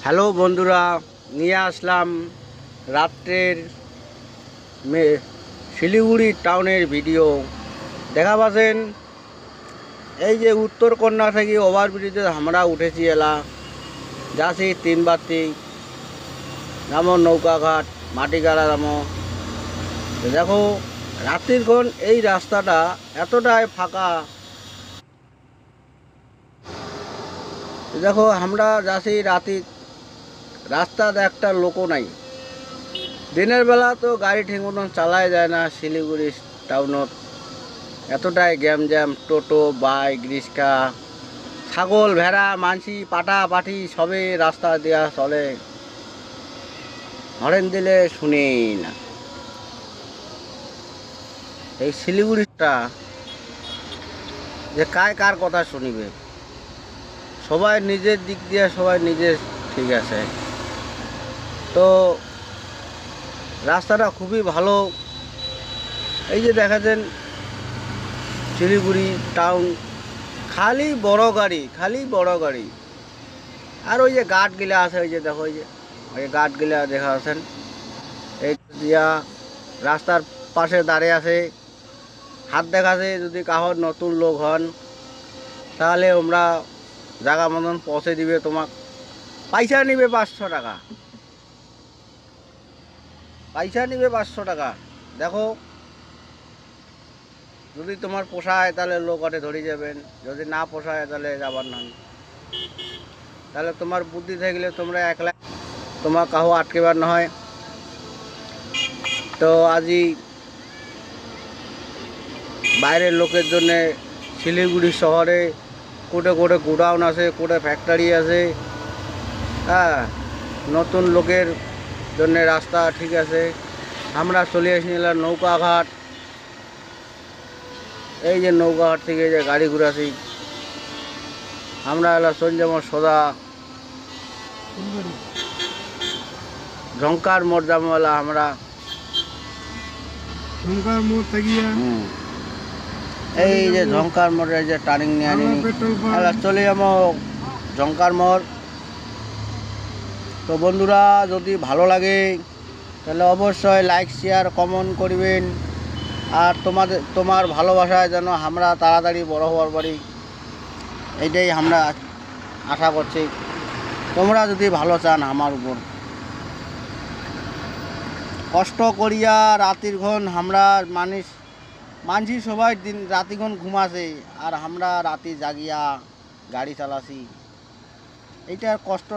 Hello বন্ধুরা, নিয়ে আসলাম রাত্রের শিলিগুড়ি টাউনের ভিডিও। দেখা পাচ্ছেন এই যে উত্তরকন্যা থেকে ওভারব্রিজে আমরা উঠেছি, এলা যাচ্ছি তিনবাতি নামো নৌকাঘাট মাটিগাড়া নামো। দেখো রাত্রিক্ষণ এই রাস্তাটা এতটাই ফাঁকা। দেখো আমরা যাচ্ছি রাতে, রাস্তাতে একটা লোকও নাই। দিনের বেলা তো গাড়ি ঠিক মতন চালাই যায় না শিলিগুড়ি টাউনত, এতটাই গ্যামজ্যাম। টোটো, বাইক, রিক্সা, ছাগল, ভেড়া, মানসি, পাটা পাটি সবে রাস্তা দেওয়া চলে, হরেন দিলে শুনেই না। এই শিলিগুড়িটা যে কার কথা শুনিবে, সবাই নিজের দিক দিয়ে সবাই নিজের ঠিক আছে। তো রাস্তাটা খুবই ভালো। এই যে দেখাচ্ছেন শিলিগুড়ি টাউন, খালি বড় গাড়ি, খালি বড় গাড়ি। আর ওই যে গার্ডগুলা আছে, ওই যে দেখো, ওই গার্ডগুলা দেখা আছেন, এই দিয়া রাস্তার পাশে দাঁড়িয়ে আছে, হাত দেখাছে। যদি কাহর নতুন লোক হন তাহলে আমরা জায়গা মতন পৌঁছে দিবে, তোমাক পয়সা নিবে 500 টাকা, পয়সা নিবে 500 টাকা। দেখো যদি তোমার পোষায় তাহলে লোক অটে ধরে যাবেন, যদি না পোষায় তাহলে যাবার না। তাহলে তোমার বুদ্ধি থাকলে তোমরা একলা, তোমার কাহো আটকেবার না হয়। তো আজি বাইরের লোকের জন্যে শিলিগুড়ি শহরে কোটে কোটে গোডাউন আছে, কোটে ফ্যাক্টরি আছে। হ্যাঁ, নতুন লোকের জন্য রাস্তা ঠিক আছে। আমরা চলে আসছিলাম নৌকাঘাট। এই যে নৌকাঘাট থেকে যে গাড়ি ঘুরাছি, আমরা এলা চলে যাবো সোজা ঝঙ্কার মোড় যাবো। এলা আমরা এই যে ঝঙ্কার মোড়ের যে টার্নিং নিয়ে আনি, এলা চলে যাবো ঝঙ্কার মোড়। তো বন্ধুরা, যদি ভালো লাগে তাহলে অবশ্যই লাইক, শেয়ার, কমেন্ট করবেন। আর তোমার ভালোবাসায় যেন আমরা তাড়াতাড়ি বড় হওয়ার পারি, এইটাই আমরা আশা করছি। তোমরা যদি ভালো চান আমার উপর, কষ্ট করিয়া রাতির ঘন আমরা মানছি সবাই দিন রাতিক্ষণ ঘুমাছে, আর আমরা রাতি জাগিয়া গাড়ি চালাছি। এইটার কষ্ট